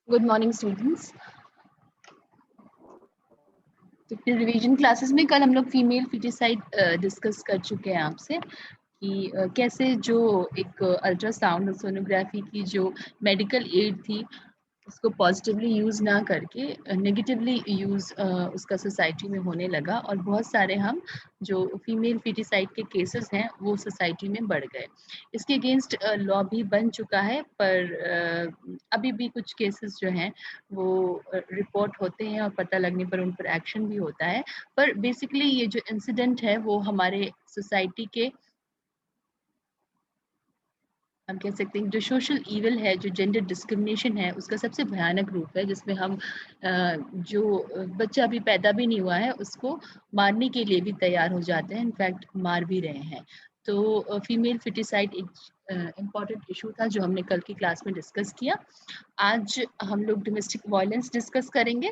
Good morning students. तो फिर revision classes में कल हम लोग फीमेल फिटिसाइड डिस्कस कर चुके हैं आपसे कि कैसे जो एक अल्ट्रासाउंड सोनोग्राफी की जो मेडिकल एड थी उसको पॉजिटिवली यूज़ ना करके नेगेटिवली यूज़ उसका सोसाइटी में होने लगा और बहुत सारे हम जो फीमेल फिटिसाइड के केसेस हैं वो सोसाइटी में बढ़ गए। इसके अगेंस्ट लॉ भी बन चुका है, पर अभी भी कुछ केसेस जो हैं वो रिपोर्ट होते हैं और पता लगने पर उन पर एक्शन भी होता है। पर बेसिकली ये जो इंसिडेंट है वो हमारे सोसाइटी के, हम कह सकते हैं जो सोशल ईविल है, जो जेंडर डिस्क्रिमिनेशन है, उसका सबसे भयानक रूप है, जिसमें हम जो बच्चा अभी पैदा भी नहीं हुआ है उसको मारने के लिए भी तैयार हो जाते हैं, इनफैक्ट मार भी रहे हैं। तो फीमेल फिटिसाइड एक इम्पॉर्टेंट इशू था जो हमने कल की क्लास में डिस्कस किया। आज हम लोग डोमेस्टिक वायलेंस डिस्कस करेंगे।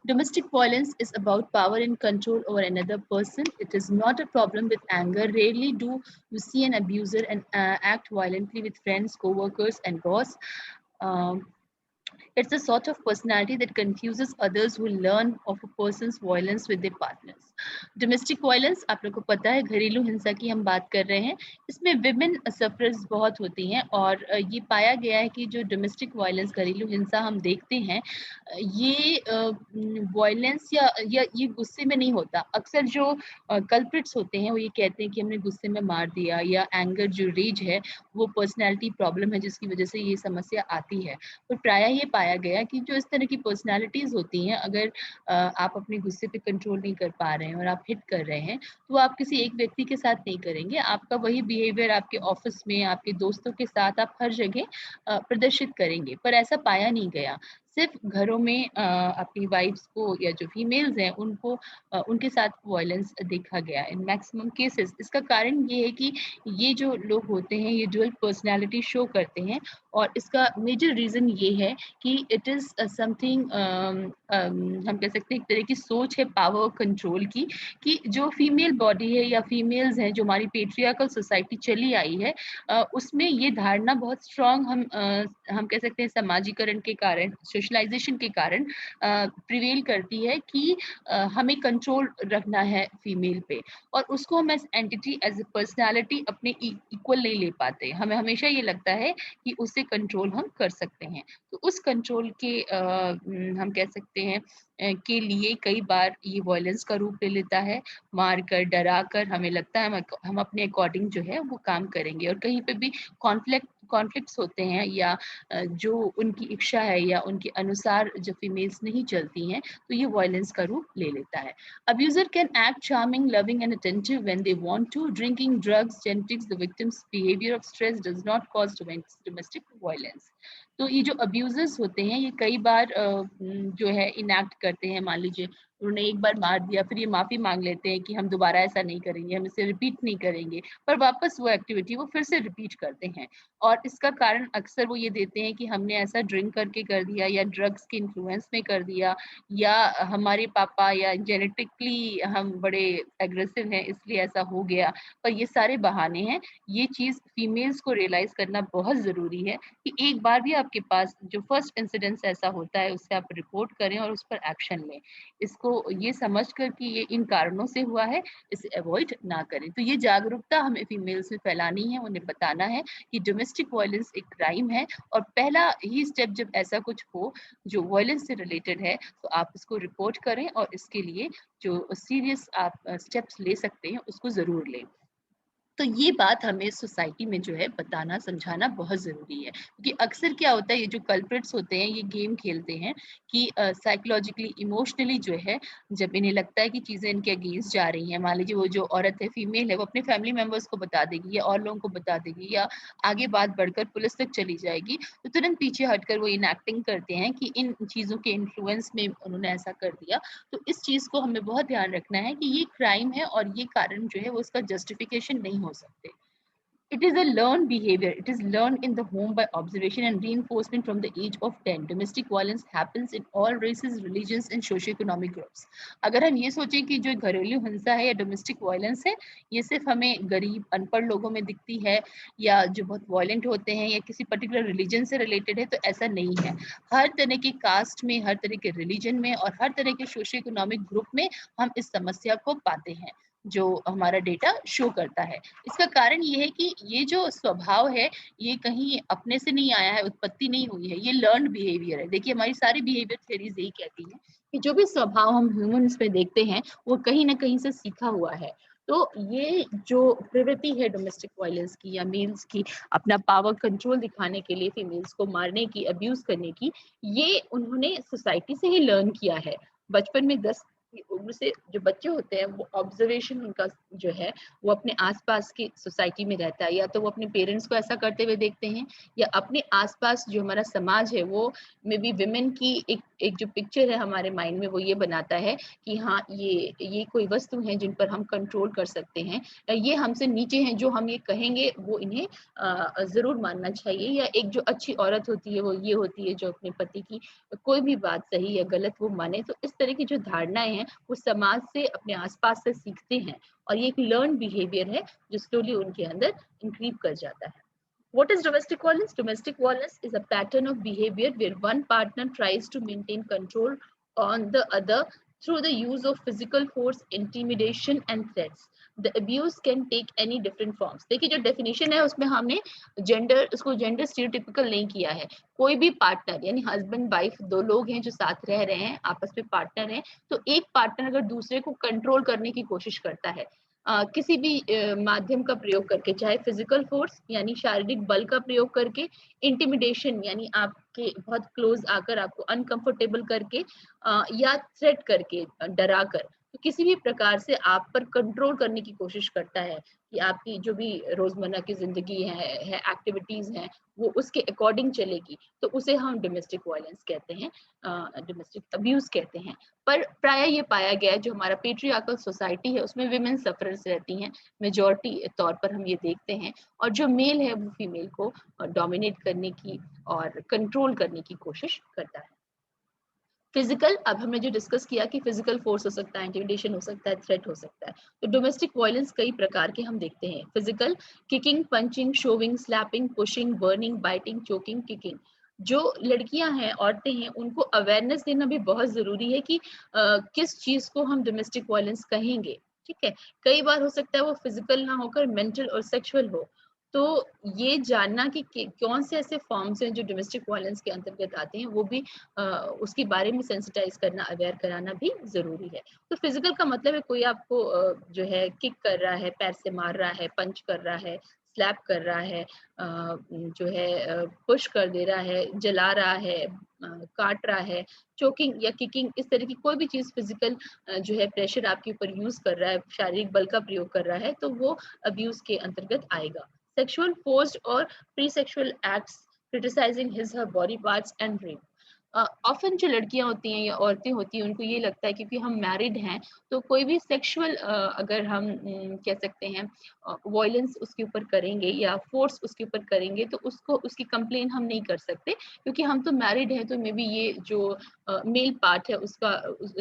Domestic violence is about power and control over another person. It is not a problem with anger. Rarely do you see an abuser and act violently with friends, co-workers, and boss. Um, it's a sort of personality that confuses others who learn of a person's violence with their partners. Domestic violence आप लोग को पता है, घरेलू हिंसा की हम बात कर रहे हैं। इसमें विमेन सफरर्स बहुत होती हैं और ये पाया गया है कि जो डोमेस्टिक वायलेंस, घरेलू हिंसा हम देखते हैं, ये वायलेंस या ये गुस्से में नहीं होता। अक्सर जो कल्प्रिट्स होते हैं वो ये कहते हैं कि हमने गुस्से में मार दिया, या एंगर जो रेज है वो पर्सनैलिटी प्रॉब्लम है जिसकी वजह से ये समस्या आती है। तो प्रायः ये पाया गया कि जो इस तरह की पर्सनैलिटीज होती हैं, अगर आप अपने गुस्से पे कंट्रोल नहीं कर पा रहे हैं और आप हिट कर रहे हैं, तो आप किसी एक व्यक्ति के साथ नहीं करेंगे। आपका वही बिहेवियर आपके ऑफिस में, आपके दोस्तों के साथ आप हर जगह प्रदर्शित करेंगे। पर ऐसा पाया नहीं गया। सिर्फ घरों में अपनी वाइफ्स को या जो फीमेल्स हैं उनको उनके साथ वायलेंस देखा गया इन मैक्सिमम केसेस। इसका कारण ये है कि ये जो लोग होते हैं ये डुअल पर्सनैलिटी शो करते हैं, और इसका मेजर रीजन ये है कि इट इज समथिंग, हम कह सकते हैं एक तरह की सोच है पावर कंट्रोल की, कि जो फीमेल बॉडी है या फीमेल्स हैं, जो हमारी पेट्रियार्कल सोसाइटी चली आई है, उसमें ये धारणा बहुत स्ट्रांग, हम कह सकते हैं समाजीकरण के कारण, सोशलाइजेशन के कारण प्रिवेल करती है कि हमें कंट्रोल रखना है फीमेल पे, और उसको हम as entity, as a personality अपने इक्वल नहीं ले पाते। हमें हमेशा ये लगता है कि उससे कंट्रोल हम कर सकते हैं। तो उस कंट्रोल के हम कह सकते हैं के लिए कई बार ये वायलेंस का रूप ले लेता है। मार कर, डरा कर, हमें लगता है हम अपने अकॉर्डिंग जो है वो काम करेंगे, और कहीं पे भी कॉन्फ्लिक्ट्स होते हैं या जो उनकी इच्छा है या उनके अनुसार जो फीमेल्स नहीं चलती हैं, तो ये वायलेंस का रूप ले लेता है। Abuser can act charming, loving and attentive when they want to. Drinking, drugs, genetics, the victim's behaviour of stress does not cause domestic violence. तो ये जो अब्यूजर्स होते हैं ये कई बार जो है इनएक्ट करते हैं। मान लीजिए उन्होंने एक बार मार दिया, फिर ये माफी मांग लेते हैं कि हम दोबारा ऐसा नहीं करेंगे, हम इसे रिपीट नहीं करेंगे, पर वापस वो एक्टिविटी वो फिर से रिपीट करते हैं। और इसका कारण अक्सर वो ये देते हैं कि हमने ऐसा ड्रिंक करके कर दिया, या ड्रग्स के इन्फ्लुएंस में कर दिया, या हमारे पापा या जेनेटिकली हम बड़े एग्रेसिव हैं इसलिए ऐसा हो गया। पर ये सारे बहाने हैं। ये चीज फीमेल्स को रियलाइज करना बहुत जरूरी है कि एक बार भी आपके पास जो फर्स्ट इंसिडेंस ऐसा होता है उससे आप रिपोर्ट करें और उस पर एक्शन लें। इसको ये समझ कर कि ये इन कारणों से हुआ है, इसे अवॉइड ना करें। तो ये जागरूकता हमें फीमेल्स में फैलानी है, उन्हें बताना है कि डोमेस्टिक वायलेंस एक क्राइम है, और पहला ही स्टेप जब ऐसा कुछ हो जो वायलेंस से रिलेटेड है तो आप इसको रिपोर्ट करें, और इसके लिए जो सीरियस आप स्टेप्स ले सकते हैं उसको जरूर लें। तो ये बात हमें सोसाइटी में जो है बताना, समझाना बहुत ज़रूरी है, क्योंकि अक्सर क्या होता है, ये जो कल्प्रिट्स होते हैं ये गेम खेलते हैं कि साइकोलॉजिकली, इमोशनली जो है, जब इन्हें लगता है कि चीज़ें इनके अगेंस्ट जा रही हैं, मान लीजिए वो जो औरत है, फीमेल है, वो अपने फैमिली मेंबर्स को बता देगी या और लोगों को बता देगी, या आगे बात बढ़कर पुलिस तक चली जाएगी, तो तुरंत पीछे हटकर वो इनएक्टिंग करते हैं कि इन चीज़ों के इन्फ्लुएंस में उन्होंने ऐसा कर दिया। तो इस चीज़ को हमें बहुत ध्यान रखना है कि ये क्राइम है, और ये कारण जो है वो उसका जस्टिफिकेशन नहीं हो सकते। It is a learned behavior. It is learned in the home by observation and reinforcement from the age of 10. Domestic violence happens in all races, religions and socio-economic groups. अगर हम ये सोचें कि जो घरेलू हिंसा है या डोमेस्टिक वायलेंस है, ये सिर्फ हमें गरीब अनपढ़ लोगों में दिखती है या जो बहुत वायलेंट होते हैं या किसी पर्टिकुलर रिलीजन से रिलेटेड है, तो ऐसा नहीं है. हर तरह के कास्ट में, हर तरह के रिलीजन में और हर तरह के सोशियो-इकोनॉमिक ग्रुप में हम इस समस्या को पाते हैं, जो हमारा डेटा शो करता है. इसका कारण ये है कि ये जो स्वभाव है, ये कहीं अपने से नहीं आया है, उत्पत्ति नहीं हुई है, ये लर्न्ड बिहेवियर है. देखिए हमारी सारी बिहेवियर थ्योरीज यही कहती हैं कि जो भी स्वभाव हम ह्यूमन्स में देखते हैं, वो कहीं ना कहीं से सीखा हुआ है. तो ये जो प्रवृत्ति है डोमेस्टिक वायलेंस की या मेल्स की अपना पावर कंट्रोल दिखाने के लिए फीमेल्स को मारने की, अब्यूज करने की, ये उन्होंने सोसाइटी से ही लर्न किया है. बचपन में 10 की उम्र से जो बच्चे होते हैं, वो ऑब्जर्वेशन उनका जो है वो अपने आसपास की सोसाइटी में रहता है. या तो वो अपने पेरेंट्स को ऐसा करते हुए देखते हैं या अपने आसपास जो हमारा समाज है वो मे बी विमेन की एक जो पिक्चर है हमारे माइंड में, वो ये बनाता है कि हाँ ये कोई वस्तु हैं जिन पर हम कंट्रोल कर सकते हैं, या ये हमसे नीचे हैं, जो हम ये कहेंगे वो इन्हें जरूर मानना चाहिए. या एक जो अच्छी औरत होती है वो ये होती है जो अपने पति की कोई भी बात सही या गलत वो माने. तो इस तरह की जो धारणाएं हैं वो समाज से, अपने आसपास से सीखते हैं और ये एक लर्न बिहेवियर है जो स्लोली उनके अंदर इंक्रीप कर जाता है. What is domestic violence? Domestic violence is a pattern of behavior where one partner tries to maintain control on the other through the use of physical force, intimidation and threats. The abuse can take any different forms. देखिए जो definition है उसमें हमने उसको gender stereotypical नहीं किया है. कोई भी पार्टनर यानी हस्बैंड वाइफ दो लोग हैं जो साथ रह रहे हैं, आपस में पार्टनर हैं, तो एक पार्टनर अगर दूसरे को कंट्रोल करने की कोशिश करता है किसी भी माध्यम का प्रयोग करके, चाहे फिजिकल फोर्स यानी शारीरिक बल का प्रयोग करके, इंटिमिडेशन यानी आपके बहुत क्लोज आकर आपको अनकंफर्टेबल करके, या थ्रेट करके, डरा कर, तो किसी भी प्रकार से आप पर कंट्रोल करने की कोशिश करता है कि आपकी जो भी रोजमर्रा की जिंदगी है एक्टिविटीज हैं, वो उसके अकॉर्डिंग चलेगी, तो उसे हम डोमेस्टिक वायलेंस कहते हैं, डोमेस्टिक अब्यूज कहते हैं. पर प्राय ये पाया गया है जो हमारा पेट्रियार्कल सोसाइटी है उसमें विमेन सफरर्स रहती हैं, मेजॉरिटी तौर पर हम ये देखते हैं, और जो मेल है वो फीमेल को डोमिनेट करने की और कंट्रोल करने की कोशिश करता है. फिजिकल, अब हमने जो डिस्कस किया कि फिजिकल फोर्स हो सकता है, इंटिमिडेशन हो सकता है, थ्रेट हो सकता है. तो डोमेस्टिक वायलेंस कई प्रकार के हम देखते हैं. Physical, kicking, punching, showing, slapping, pushing, burning, biting, choking, kicking. जो लड़कियां हैं, औरतें हैं, उनको अवेयरनेस देना भी बहुत जरूरी है कि किस चीज को हम डोमेस्टिक वायलेंस कहेंगे. ठीक है, कई बार हो सकता है वो फिजिकल ना होकर मेंटल और सेक्सुअल हो. तो ये जानना कि कौन से ऐसे फॉर्म्स हैं जो डोमेस्टिक वायलेंस के अंतर्गत आते हैं, वो भी उसके बारे में सेंसिटाइज करना, अवेयर कराना भी जरूरी है. तो फिजिकल का मतलब है कोई आपको जो है किक कर रहा है, पैर से मार रहा है, पंच कर रहा है, स्लैप कर रहा है, जो है पुश कर दे रहा है, जला रहा है, काट रहा है, चोकिंग या किकिंग, इस तरह की कोई भी चीज फिजिकल जो है प्रेशर आपके ऊपर यूज कर रहा है, शारीरिक बल का प्रयोग कर रहा है, तो वो अब्यूज के अंतर्गत आएगा. Sexual forced or pre-sexual acts criticizing his her body parts and rape. Often जो लड़कियां होती हैं या औरतें होती हैं उनको ये लगता है क्योंकि हम मैरिड हैं तो कोई भी सेक्सुअल अगर हम कह सकते हैं वायलेंस उसके ऊपर करेंगे या फोर्स उसके ऊपर करेंगे तो उसको उसकी कंप्लेन हम नहीं कर सकते क्योंकि हम तो मैरिड हैं. तो मे बी ये जो मेल पार्ट है उसका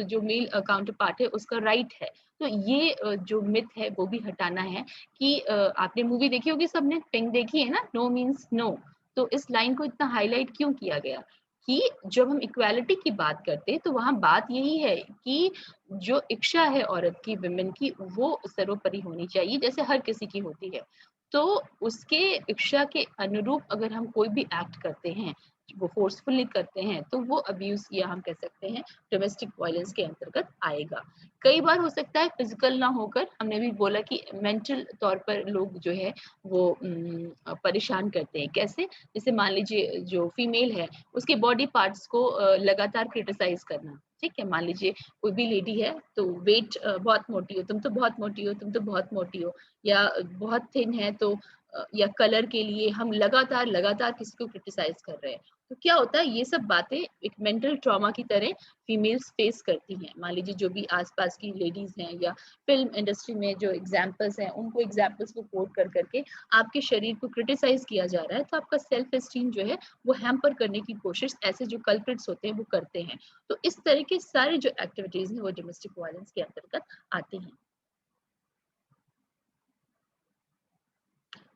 जो मेल काउंटर पार्ट है उसका राइट है. तो ये जो मिथ है वो भी हटाना है कि आपने मूवी देखी होगी, सबने पिंक देखी है ना, नो मीन्स नो. तो इस लाइन को इतना हाईलाइट क्यों किया गया कि जब हम इक्वालिटी की बात करते हैं तो वहां बात यही है कि जो इच्छा है औरत की, विमेन की, वो सर्वोपरि होनी चाहिए जैसे हर किसी की होती है. तो उसके इच्छा के अनुरूप अगर हम कोई भी एक्ट करते हैं, वो फोर्सफुली करते हैं, तो वो अब्यूज या हम कह सकते हैं डोमेस्टिक वायलेंस के अंतर्गत आएगा. कई बार हो सकता है फिजिकल ना होकर, हमने भी बोला कि मेंटल तौर पर लोग जो है वो परेशान करते हैं. कैसे? जैसे मान लीजिए जो फीमेल है उसके बॉडी पार्ट्स को लगातार क्रिटिसाइज करना. ठीक है, मान लीजिए कोई भी लेडी है तो वेट बहुत मोटी हो, तुम तो बहुत मोटी हो, तुम तो बहुत मोटी हो, या बहुत थिन है तो या कलर के लिए हम लगातार किसी को क्रिटिसाइज कर रहे हैं, तो क्या होता है, ये सब बातें एक मेंटल ट्रॉमा की तरह फीमेल्स फेस करती हैं। मान लीजिए जो भी आसपास की लेडीज हैं या फिल्म इंडस्ट्री में जो एग्जाम्पल्स हैं, उनको एग्जाम्पल्स को कोट कर करके आपके शरीर को क्रिटिसाइज किया जा रहा है, तो आपका सेल्फ एस्टीम जो है वो हैम्पर करने की कोशिश ऐसे जो कल्प्रिट्स होते हैं वो करते हैं। तो इस तरह के सारे जो एक्टिविटीज हैं वो डोमेस्टिक वायलेंस के अंतर्गत आते हैं।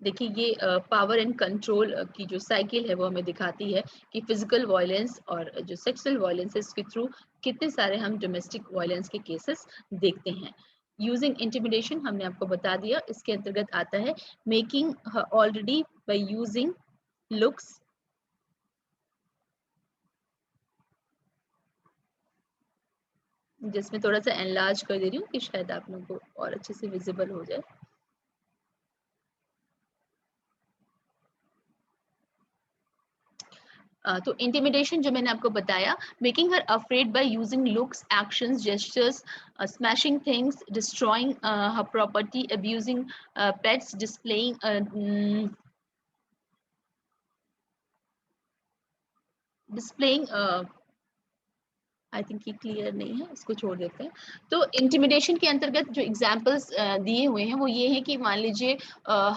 देखिए, ये पावर एंड कंट्रोल की जो साइकिल है वो हमें दिखाती है कि फिजिकल वायलेंस और जो सेक्सुअल वायलेंस है, इसके थ्रू कितने सारे हम डोमेस्टिक वायलेंस के केसेस देखते हैं। यूजिंग इंटिमिडेशन हमने आपको बता दिया, इसके अंतर्गत आता है making already by using looks, जिसमें थोड़ा सा एनलार्ज कर दे रही हूँ कि शायद आप लोगों को और अच्छे से विजिबल हो जाए। तो इंटिमिडेशन जो मैंने आपको बताया, making her afraid by using looks, actions, gestures, smashing things, destroying her property, abusing pets, displaying I think ये क्लियर नहीं है, इसको छोड़ देते हैं। तो इंटिमिडेशन के अंतर्गत जो एग्जाम्पल्स दिए हुए हैं वो ये है कि मान लीजिए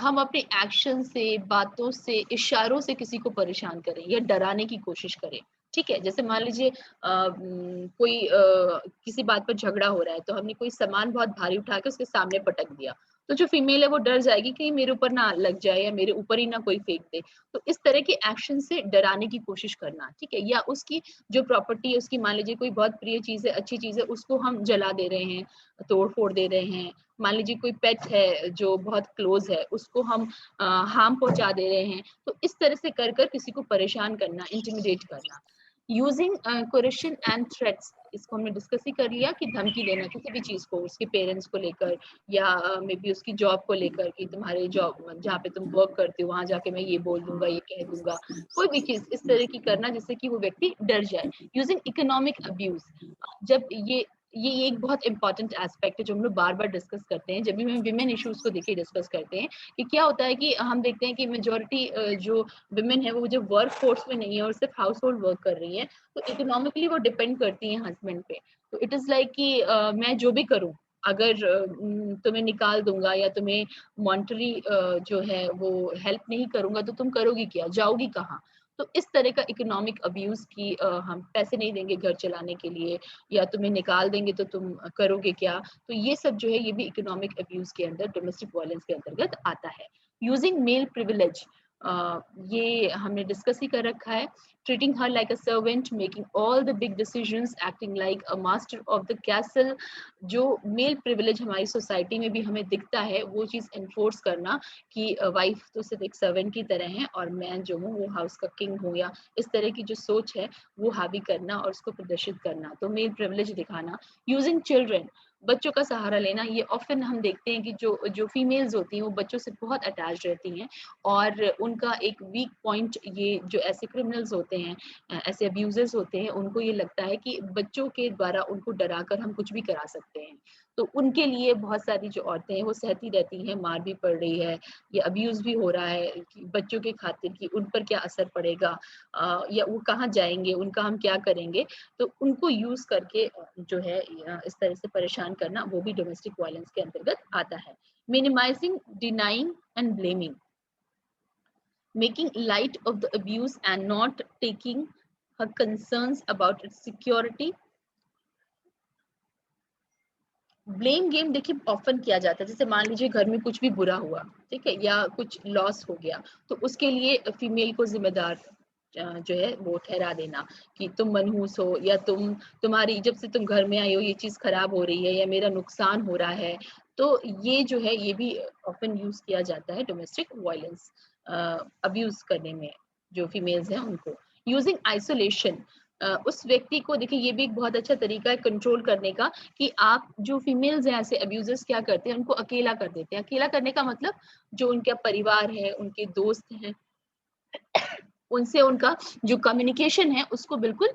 हम अपने एक्शन से, बातों से, इशारों से किसी को परेशान करें या डराने की कोशिश करें। ठीक है, जैसे मान लीजिए कोई किसी बात पर झगड़ा हो रहा है, तो हमने कोई सामान बहुत भारी उठा के उसके सामने पटक दिया, तो जो फीमेल है वो डर जाएगी कि मेरे ऊपर ना लग जाए या मेरे ऊपर ही ना कोई फेंक दे। तो इस तरह के एक्शन से डराने की कोशिश करना, ठीक है, या उसकी जो प्रॉपर्टी है उसकी, मान लीजिए कोई बहुत प्रिय चीज है, अच्छी चीज है, उसको हम जला दे रहे हैं, तोड़ फोड़ दे रहे हैं। मान लीजिए कोई पेट है जो बहुत क्लोज है, उसको हम हार्म पहुंचा दे रहे हैं। तो इस तरह से कर कर किसी को परेशान करना, इंटिमिडेट करना। यूजिंग कोरेशन एंड थ्रेट्स, इसको हमने डिस्कस ही कर लिया कि धमकी देना किसी भी चीज को, उसके पेरेंट्स को लेकर या मे बी उसकी जॉब को लेकर कि तुम्हारे जॉब जहाँ पे तुम वर्क करते हो वहां जाके मैं ये बोल दूंगा, ये कह दूंगा, कोई भी चीज इस तरह की करना जिससे कि वो व्यक्ति डर जाए। यूजिंग इकोनॉमिक अब्यूज, जब ये एक बहुत इंपॉर्टेंट एस्पेक्ट है जो हम लोग बार बार डिस्कस करते हैं जब भी हम विमेन इश्यूज को देखिए डिस्कस करते हैं, कि क्या होता है कि हम देखते हैं कि मेजोरिटी जो विमेन है वो जब वर्क फोर्स में नहीं है और सिर्फ हाउस होल्ड वर्क कर रही है, तो इकोनॉमिकली वो डिपेंड करती है हस्बैंड पे। तो इट इज लाइक कि मैं जो भी करूं, अगर तुम्हें निकाल दूंगा या तुम्हें मॉनिटरी जो है वो हेल्प नहीं करूंगा तो तुम करोगी क्या, जाओगी कहाँ। तो इस तरह का इकोनॉमिक अब्यूज की हम पैसे नहीं देंगे घर चलाने के लिए, या तुम्हें निकाल देंगे तो तुम करोगे क्या। तो ये सब जो है ये भी इकोनॉमिक अब्यूज के अंदर, डोमेस्टिक वायलेंस के अंतर्गत आता है। यूजिंग मेल प्रिविलेज, ये हमने डिस्कस ही कर रखा है। Treating her like a servant, making all the big decisions, acting like a master of the castle. जो मेल प्रिविलेज हमारी सोसाइटी में भी हमें दिखता है, वो चीज एनफोर्स करना कि वाइफ तो सिर्फ एक सर्वेंट की तरह है और मैं जो हूँ वो हाउस का किंग हूँ, या इस तरह की जो सोच है वो हावी करना और उसको प्रदर्शित करना, तो मेल प्रिविलेज दिखाना। यूजिंग चिल्ड्रन, बच्चों का सहारा लेना, ये ऑफन हम देखते हैं कि जो जो फीमेल्स होती हैं वो बच्चों से बहुत अटैच रहती हैं, और उनका एक वीक पॉइंट, ये जो ऐसे क्रिमिनल्स होते हैं, ऐसे अब्यूजर्स होते हैं, उनको ये लगता है कि बच्चों के द्वारा उनको डराकर हम कुछ भी करा सकते हैं। तो उनके लिए बहुत सारी जो औरतें हैं वो सहती रहती हैं, मार भी पड़ रही है या अब्यूज भी हो रहा है कि बच्चों के खातिर कि उन पर क्या असर पड़ेगा, या वो कहाँ जाएंगे, उनका हम क्या करेंगे। तो उनको यूज करके जो है इस तरह से परेशान करना, वो भी डोमेस्टिक वायलेंस के अंतर्गत आता है। Minimising, denying and blaming, making light of the abuse and not taking her concerns about its security. Blame game देखिए ऑफन किया जाता है, जैसे मान लीजिए घर में कुछ भी बुरा हुआ, ठीक है, या कुछ लॉस हो गया, तो उसके लिए फीमेल को जिम्मेदार जो है वो ठहरा देना कि तुम मनहूस हो, या तुम्हारी जब से तुम घर में आई हो ये चीज खराब हो रही है, या मेरा नुकसान हो रहा है। तो ये जो है ये भी ऑफन यूज किया जाता है डोमेस्टिक वायलेंस अब्यूज करने में, जो फीमेल्स हैं उनको। यूजिंग आइसोलेशन, उस व्यक्ति को देखिए ये भी एक बहुत अच्छा तरीका है कंट्रोल करने का, कि आप जो फीमेल्स हैं ऐसे अब्यूजर्स क्या करते हैं, उनको अकेला कर देते हैं। अकेला करने का मतलब जो उनका परिवार है, उनके दोस्त हैं, उनसे उनका जो कम्युनिकेशन है उसको बिल्कुल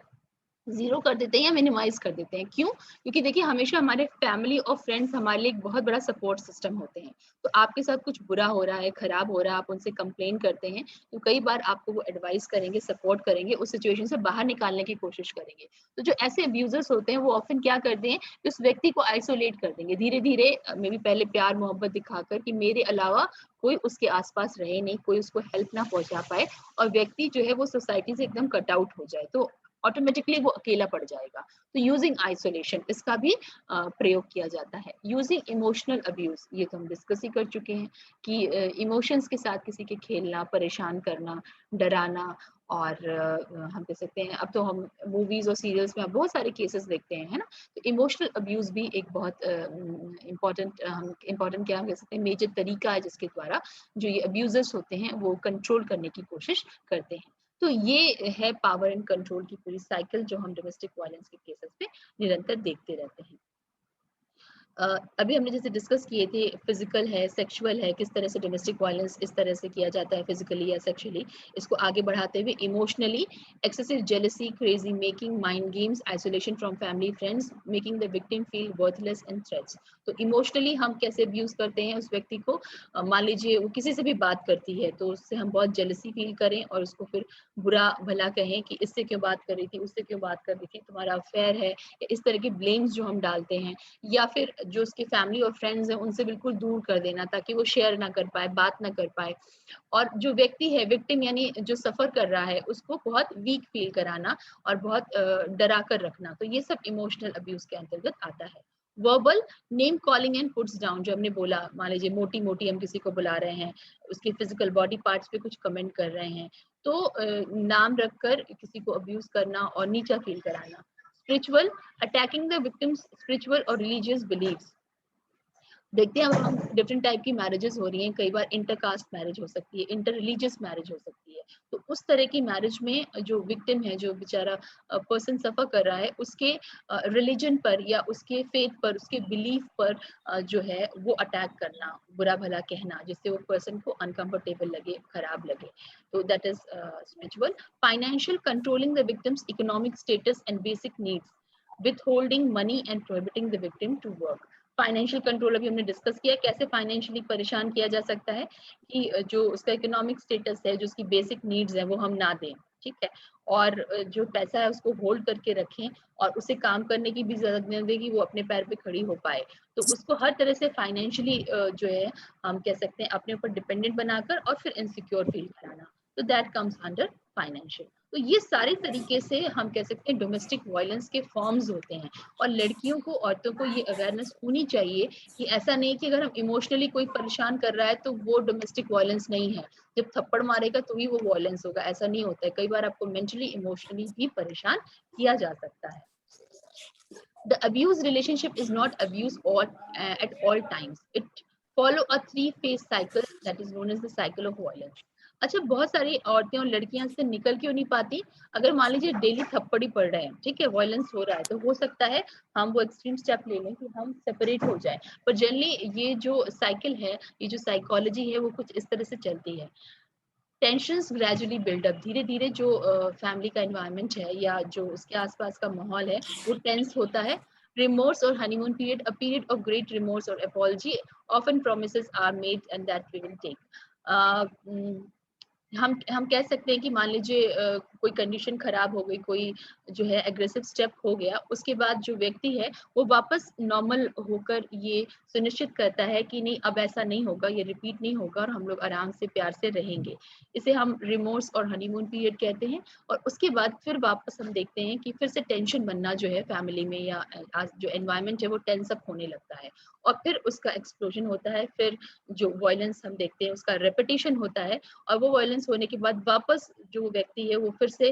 जीरो कर देते हैं या मिनिमाइज कर देते हैं। क्यों? क्योंकि देखिए हमेशा हमारे फैमिली और फ्रेंड्स हमारे लिए एक बहुत बड़ा सपोर्ट सिस्टम होते हैं। तो आपके साथ कुछ बुरा हो रहा है, खराब हो रहा है, आप उनसे कंप्लेन करते हैं, तो कई बार आपको वो एडवाइस करेंगे, सपोर्ट करेंगे, उस सिचुएशन से बाहर निकालने की कोशिश करेंगे। तो जो ऐसे अब्यूजर्स होते हैं वो ऑफन क्या करते हैं कि उस व्यक्ति को आइसोलेट कर देंगे धीरे धीरे, मे बी पहले प्यार मोहब्बत दिखाकर कि मेरे अलावा कोई उसके आसपास रहे नहीं, कोई उसको हेल्प ना पहुंचा पाए, और व्यक्ति जो है वो सोसाइटी से एकदम कट आउट हो जाए, तो ऑटोमेटिकली वो अकेला पड़ जाएगा। तो यूजिंग आइसोलेशन इसका भी प्रयोग किया जाता है। यूजिंग इमोशनल अब्यूज, ये तो हम डिस्कस ही कर चुके हैं कि इमोशंस के साथ किसी के खेलना, परेशान करना, डराना, और हम कह सकते हैं, अब तो हम मूवीज और सीरियल्स में बहुत सारे केसेस देखते हैं, है ना। तो इमोशनल अब्यूज भी एक बहुत इम्पोर्टेंट, हम इम्पोर्टेंट क्या हम कह सकते हैं, मेजर तरीका है जिसके द्वारा जो ये अब्यूजर्स होते हैं वो कंट्रोल करने की कोशिश करते हैं। तो ये है पावर एंड कंट्रोल की पूरी साइकिल जो हम डोमेस्टिक वायलेंस के केसेस पे निरंतर देखते रहते हैं। अभी हमने जैसे डिस्कस किए थे, फिजिकल है, सेक्सुअल है, किस तरह से डोमेस्टिक वायलेंस इस तरह से किया जाता है फिजिकली या सेक्सुअली। इसको आगे बढ़ाते हुए emotionally, excessive jealousy, crazy making, mind games, isolation from family friends, making the victim feel worthless and threats. तो इमोशनली हम कैसे अब्यूज करते हैं उस व्यक्ति को, मान लीजिए वो किसी से भी बात करती है तो उससे हम बहुत जेलसी फील करें और उसको फिर बुरा भला कहें कि इससे क्यों बात कर रही थी, उससे क्यों बात कर रही थी, तुम्हारा अफेयर है, इस तरह के ब्लेम्स जो हम डालते हैं। या फिर जो उसके फैमिली और फ्रेंड्स हैं उनसे बिल्कुल दूर कर देना ताकि वो शेयर ना कर पाए, बात ना कर पाए। और जो व्यक्ति है विक्टिम यानी जो सफर कर रहा है उसको बहुत वीक फील कराना और बहुत डरा कर रखना, तो ये सब इमोशनल अब्यूज के अंतर्गत आता है। Verbal, name calling and puts down, जो हमने बोला, मान लीजिए मोटी मोटी हम किसी को बुला रहे हैं, उसके फिजिकल बॉडी पार्ट्स पे कुछ कमेंट कर रहे हैं, तो नाम रखकर किसी को अब्यूज करना और नीचा फील कराना। Spiritual, attacking the victims spiritual और रिलीजियस बिलीव्स। देखते हैं अब हम डिफरेंट टाइप की मैरिजेस हो रही हैं, कई बार इंटरकास्ट मैरिज हो सकती है, इंटर रिलीजियस मैरिज हो सकती है। तो उस तरह की मैरिज में जो विक्टिम है, जो बेचारा पर्सन सफर कर रहा है, उसके रिलीजन पर या उसके फेथ पर, उसके बिलीफ पर जो है वो अटैक करना, बुरा भला कहना, जिससे वो पर्सन को अनकंफर्टेबल लगे, खराब लगे। तो that is spiritual. Financial, controlling the victims economic status and basic needs, withholding money and prohibiting the victim to work। Financial control अभी हमने डिस्कस किया, कैसे फाइनेंशियली परेशान किया जा सकता है कि जो उसका इकोनॉमिक स्टेटस है, जो उसकी बेसिक नीड्स है वो हम ना दें, ठीक है, और जो पैसा है उसको होल्ड करके रखें और उसे काम करने की भी जरूरत नहीं दें कि वो अपने पैर पे खड़ी हो पाए। तो उसको हर तरह से फाइनेंशियली जो है हम कह सकते हैं अपने ऊपर डिपेंडेंट बनाकर और फिर इनसिक्योर फील कराना, तो दैट कम्स अंडर फाइनेंशियल। तो ये सारे तरीके से हम कह सकते हैं डोमेस्टिक वायलेंस के फॉर्म्स होते हैं। और लड़कियों को, औरतों को ये अवेयरनेस होनी चाहिए कि ऐसा नहीं कि अगर हम इमोशनली कोई परेशान कर रहा है तो वो डोमेस्टिक वायलेंस नहीं है, जब थप्पड़ मारेगा तो ही वो वायलेंस होगा, ऐसा नहीं होता है। कई बार आपको मेंटली इमोशनली भी परेशान किया जा सकता है। The abuse relationship is not abuse at all times. It follow a three-phase cycle that is known as the cycle of violence. अच्छा, बहुत सारी औरतें और लड़कियां इससे निकल क्यों नहीं पाती? अगर मान लीजिए डेली थप्पड़ ही पड़ रहे हैं, ठीक है, वायलेंस हो रहा है, तो हो सकता है हम वो एक्सट्रीम स्टेप ले लें कि हम सेपरेट हो जाए। पर जनरली ये जो साइकिल है, ये जो साइकोलॉजी है, वो कुछ इस तरह से चलती है। टेंशन्स ग्रेजुअली बिल्डअप, धीरे धीरे जो फैमिली का एनवायरनमेंट है या जो उसके आसपास का माहौल है वो टेंस होता है। रिमोर्स और honeymoon period, a period of great remorse और apology, often promises are made and that we will take. हम कह सकते हैं कि मान लीजिए कोई कंडीशन खराब हो गई, कोई जो है एग्रेसिव स्टेप हो गया, उसके बाद जो व्यक्ति है वो वापस नॉर्मल होकर ये सुनिश्चित करता है कि नहीं, अब ऐसा नहीं होगा, ये रिपीट नहीं होगा और हम लोग आराम से प्यार से रहेंगे। इसे हम रिमोर्स और हनीमून पीरियड कहते हैं। और उसके बाद फिर वापस हम देखते हैं कि फिर से टेंशन बनना जो है फैमिली में या जो एनवायरनमेंट है वो टेंस अप होने लगता है और फिर उसका एक्सप्लोजन होता है। फिर जो वायलेंस हम देखते हैं उसका रेपिटेशन होता है और वो वायलेंस होने के बाद वापस जो व्यक्ति है वो फिर से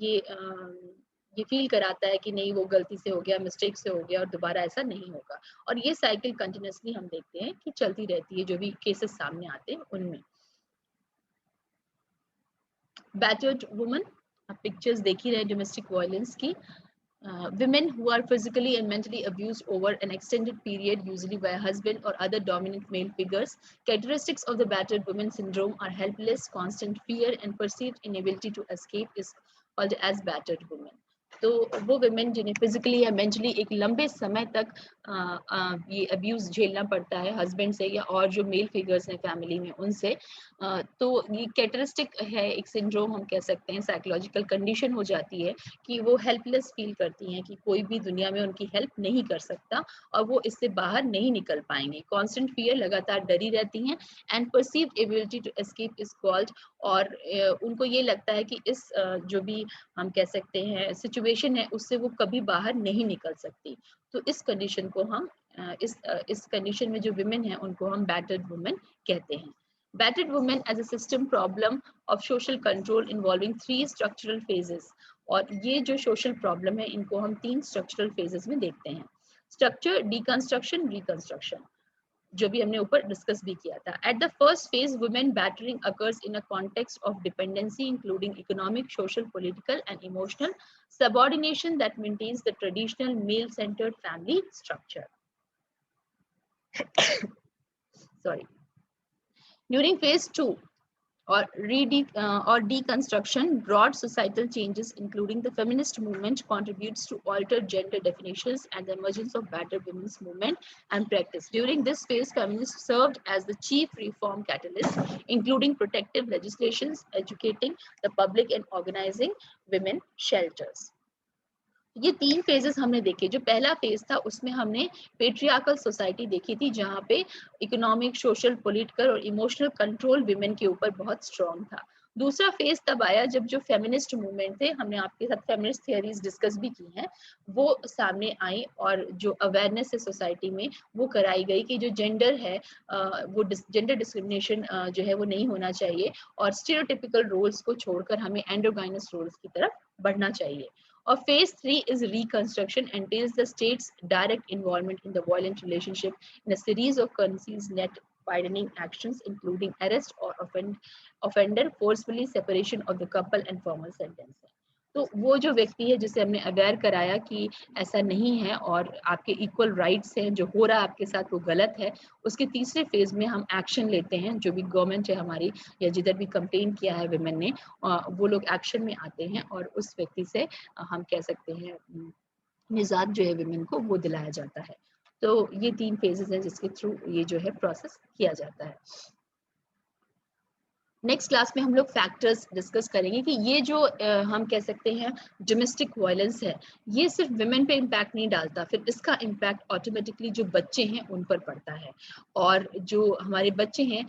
ये फील कराता है कि नहीं, वो गलती से हो गया, मिस्टेक से हो गया और दोबारा ऐसा नहीं होगा। और ये साइकिल कंटिन्यूअसली हम देखते हैं कि चलती रहती है जो भी केसेस सामने आते हैं उनमें। बैटर्ड वुमन, आप पिक्चर्स देख ही रहे डोमेस्टिक वायलेंस की। Women who are physically and mentally abused over an extended period, usually by a husband or other dominant male figures. Characteristics of the battered woman syndrome are helpless, constant fear, and perceived inability to escape is called as battered woman. तो वो women जिन्हें physically या mentally एक लंबे समय तक ये abuse झेलना पड़ता है हस्बैंड से या और जो मेल फिगर्स हैं फैमिली में उनसे, तो ये कैरेक्टरिस्टिक है, एक सिंड्रोम हम कह सकते हैं, साइकोलॉजिकल कंडीशन हो जाती है कि वो हेल्पलेस फील करती हैं कि कोई भी दुनिया में उनकी हेल्प नहीं कर सकता और वो इससे बाहर नहीं निकल पाएंगे। कॉन्स्टेंट फियर, लगातार डरी रहती हैं। And perceived ability to escape is called, और उनको ये लगता है कि इस जो भी हम कह सकते हैं सिचुएशन है उससे वो कभी बाहर नहीं निकल सकती। तो इस कंडीशन को हम इस कंडीशन में जो विमेन है उनको हम बैटर्ड वुमेन कहते हैं। Battered women as a system problem of social control involving 3 structural phases. और ये जो सोशल प्रॉब्लम है इनको हम 3 स्ट्रक्चरल फेजेस में देखते हैं। स्ट्रक्चर, डिकंस्ट्रक्शन, रिकंस्ट्रक्शन, जो भी हमने ऊपर डिस्कस भी किया था। At the first phase women battering occurs in a context of dependency including economic, social, political and emotional subordination that maintains the traditional male-centered family structure. Sorry. During phase 2 or deconstruction, broad societal changes including the feminist movement contributes to alter gender definitions and the emergence of battered women's movement and practice. During this phase, feminists served as the chief reform catalyst, including protective legislations, educating the public and organizing women shelters. ये 3 phases हमने देखे। जो पहला phase था उसमें हमने patriarchal society देखी थी जहाँ पे इकोनॉमिक, सोशल, पॉलिटिकल और इमोशनल कंट्रोल विमेन के ऊपर बहुत स्ट्रॉन्ग था। दूसरा फेज तब आया जब जो फेमिनिस्ट मूवमेंट थे, हमने आपके साथ फेमिनिस्ट थियरीज डिस्कस भी की हैं, वो सामने आई और जो अवेयरनेस है सोसाइटी में वो कराई गई कि जो जेंडर है वो जेंडर डिस्क्रिमिनेशन जो है वो नहीं होना चाहिए और स्टीरियोटिपिकल रोल्स को छोड़कर हमें एंडोगाइनस रोल्स की तरफ बढ़ना चाहिए। Or phase 3 is reconstruction, entails the state's direct involvement in the violent relationship in a series of concise net widening actions, including arrest or offender forcefully separation of the couple and formal sentencing. तो वो जो व्यक्ति है जिसे हमने aware कराया कि ऐसा नहीं है और आपके इक्वल राइट्स हैं, जो हो रहा है आपके साथ वो गलत है, उसके तीसरे फेज में हम एक्शन लेते हैं। जो भी गवर्नमेंट है हमारी या जिधर भी कंप्लेन किया है विमेन ने, वो लोग एक्शन में आते हैं और उस व्यक्ति से हम कह सकते हैं निजात जो है विमेन को वो दिलाया जाता है। तो ये 3 फेजेस हैं जिसके थ्रू ये जो है प्रोसेस किया जाता है। नेक्स्ट क्लास में हम लोग फैक्टर्स डिस्कस करेंगे कि ये जो हम कह सकते हैं डोमेस्टिक वायलेंस है, ये सिर्फ विमेन पे इम्पैक्ट नहीं डालता, फिर इसका इम्पैक्ट ऑटोमेटिकली जो बच्चे हैं उन पर पड़ता है और जो हमारे बच्चे हैं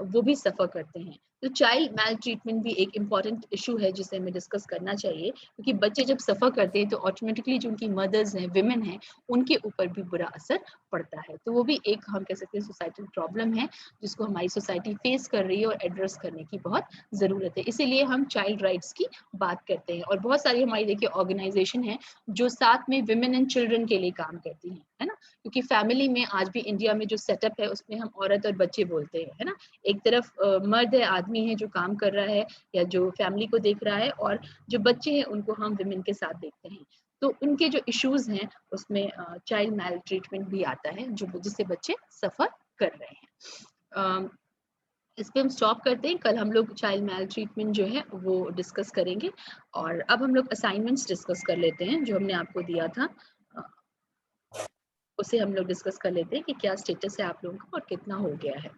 वो भी सफ़र करते हैं। तो चाइल्ड मैल ट्रीटमेंट भी एक इम्पॉर्टेंट इशू है जिसे हमें डिस्कस करना चाहिए, क्योंकि बच्चे जब सफ़र करते हैं तो ऑटोमेटिकली जो उनकी मदर्स हैं, विमेन हैं, उनके ऊपर भी बुरा असर पड़ता है। तो वो भी एक हम कह सकते हैं सोसाइटल प्रॉब्लम है जिसको हमारी सोसाइटी फेस कर रही है और एड्रेस करने की बहुत ज़रूरत है। इसीलिए हम चाइल्ड राइट्स की बात करते हैं और बहुत सारी हमारी देखिए ऑर्गेनाइजेशन है जो साथ में विमेन एंड चिल्ड्रन के लिए काम करती हैं, है ना? क्योंकि फैमिली में आज भी इंडिया में जो सेटअप है उसमें हम औरत और बच्चे बोलते हैं, है ना? एक तरफ मर्द है, आदमी है जो काम कर रहा है या जो फैमिली को देख रहा है, और जो बच्चे हैं उनको हम विमेन के साथ देखते हैं। तो उनके जो इश्यूज हैं उसमें चाइल्ड मैल ट्रीटमेंट भी आता है जो जिससे बच्चे सफ़र कर रहे हैं। इस पे हम स्टॉप करते हैं। कल हम लोग चाइल्ड मैल ट्रीटमेंट जो है वो डिस्कस करेंगे और अब हम लोग असाइनमेंट्स डिस्कस कर लेते हैं जो हमने आपको दिया था। उसे हम लोग डिस्कस कर लेते हैं कि क्या स्टेटस है आप लोगों का और कितना हो गया है।